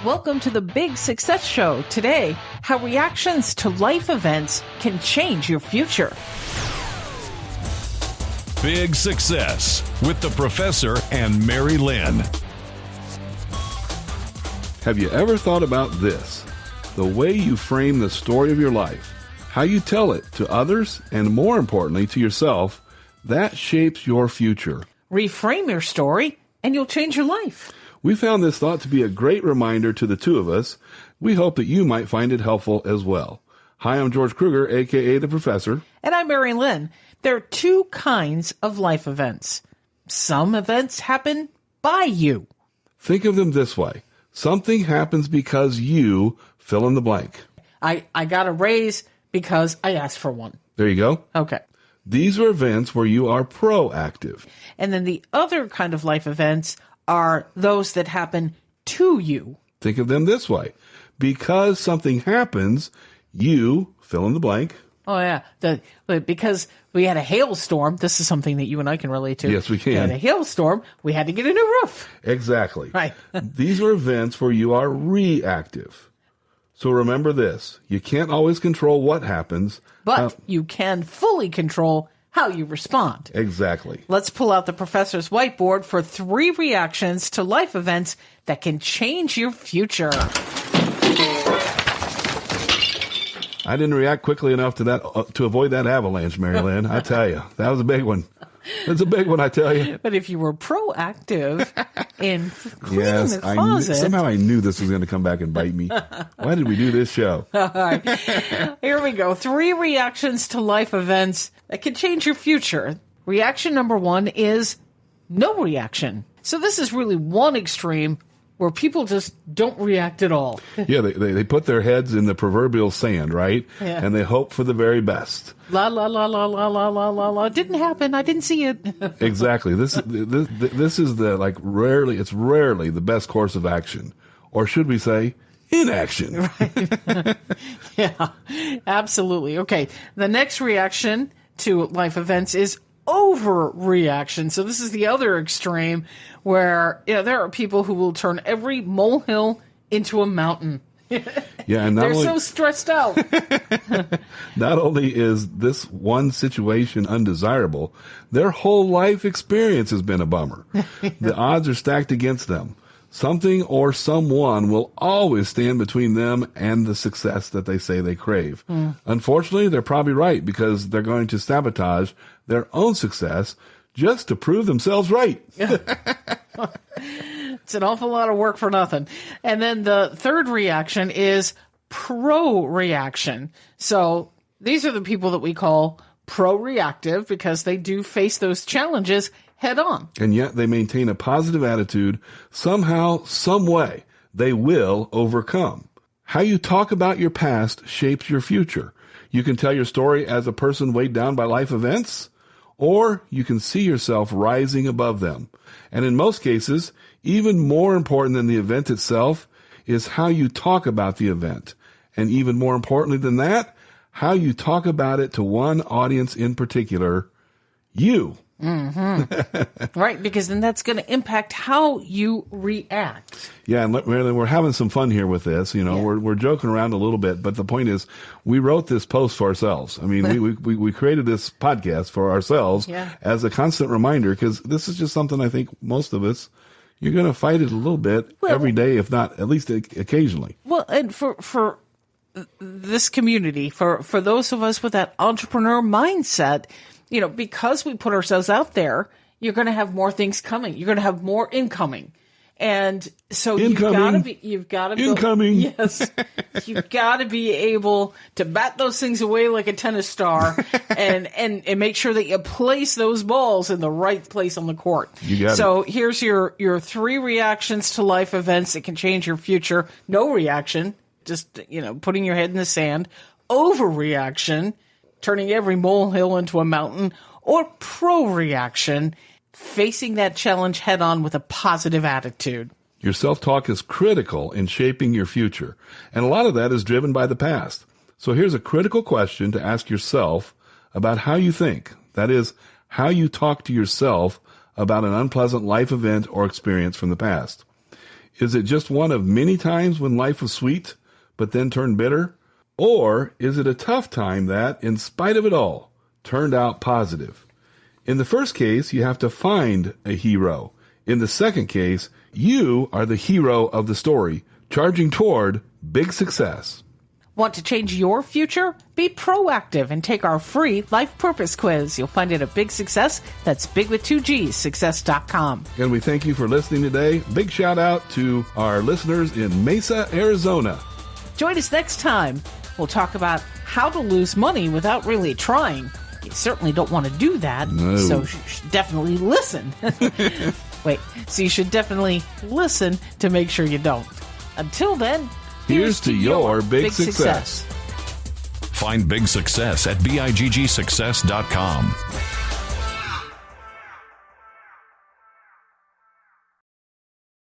Welcome to the Big Success Show. Today, how reactions to life events can change your future. Big Success with the Professor and Mary Lynn. Have you ever thought about this? The way you frame the story of your life, how you tell it to others, and more importantly, to yourself, that shapes your future. Reframe your story, and you'll change your life. We found this thought to be a great reminder to the two of us. We hope that you might find it helpful as well. Hi, I'm George Kruger, a.k.a. The Professor. And I'm Mary Lynn. There are two kinds of life events. Some events happen by you. Think of them this way. Something happens because you fill in the blank. I got a raise because I asked for one. There you go. Okay. These are events where you are proactive. And then the other kind of life events are those that happen to you. Think of them this way. Because something happens, you fill in the blank. Oh, yeah. Because we had a hailstorm. This is something that you and I can relate to. Yes, we can. We had a hailstorm. We had to get a new roof. Exactly. Right. These are events where you are reactive. So remember this. You can't always control what happens. But you can fully control how you respond. Exactly. Let's pull out the professor's whiteboard for 3 reactions to life events that can change your future. I didn't react quickly enough to that to avoid that avalanche, Mary Lynn. I tell you, that was a big one. It's a big one, I tell you. But if you were proactive in cleaning the closet... Somehow I knew this was going to come back and bite me. Why did we do this show? All right. Here we go. 3 reactions to life events that can change your future. Reaction number 1 is no reaction. So this is really one extreme where people just don't react at all. Yeah, they put their heads in the proverbial sand, right? Yeah. And they hope for the very best. La, la, la, la, la, la, la, la, la. Didn't happen. I didn't see it. Exactly. This is it's rarely the best course of action. Or should we say, inaction. Right. Yeah, absolutely. Okay. The next reaction to life events is overreaction. So this is the other extreme where there are people who will turn every molehill into a mountain. Yeah, and they're so stressed out. Not only is this one situation undesirable, their whole life experience has been a bummer. The odds are stacked against them. Something or someone will always stand between them and the success that they say they crave. Unfortunately, they're probably right because they're going to sabotage their own success just to prove themselves right. It's an awful lot of work for nothing. And then the third reaction is pro-reaction. So these are the people that we call pro-reactive because they do face those challenges head on. And yet they maintain a positive attitude. Somehow, some way, they will overcome. How you talk about your past shapes your future. You can tell your story as a person weighed down by life events, or you can see yourself rising above them. And in most cases, even more important than the event itself is how you talk about the event. And even more importantly than that, how you talk about it to one audience in particular, you. Mm-hmm. Right, because then that's going to impact how you react. Yeah, and we're having some fun here with this. We're joking around a little bit, but the point is, we wrote this post for ourselves. I mean, we created this podcast for ourselves as a constant reminder, because this is just something I think most of us, you're going to fight it a little bit every day, if not at least occasionally. Well, and for this community, for those of us with that entrepreneur mindset, because we put ourselves out there, you're going to have more things coming. You're going to have more incoming. And so you've got to be yes, you've got to be able to bat those things away like a tennis star and make sure that you place those balls in the right place on the court. So here's your 3 reactions to life events that can change your future. No reaction, just, putting your head in the sand. Overreaction, turning every molehill into a mountain, or pro-reaction, facing that challenge head-on with a positive attitude. Your self-talk is critical in shaping your future, and a lot of that is driven by the past. So here's a critical question to ask yourself about how you think. That is, how you talk to yourself about an unpleasant life event or experience from the past. Is it just one of many times when life was sweet, but then turned bitter? Or is it a tough time that, in spite of it all, turned out positive? In the first case, you have to find a hero. In the second case, you are the hero of the story, charging toward big success. Want to change your future? Be proactive and take our free life purpose quiz. You'll find it at Big Success. That's big with 2 G's, success.com. And we thank you for listening today. Big shout out to our listeners in Mesa, Arizona. Join us next time. We'll talk about how to lose money without really trying. You certainly don't want to do that, No. so you should definitely listen. Wait, so you should definitely listen to make sure you don't. Until then, here's to your big success. Find big success at biggsuccess.com.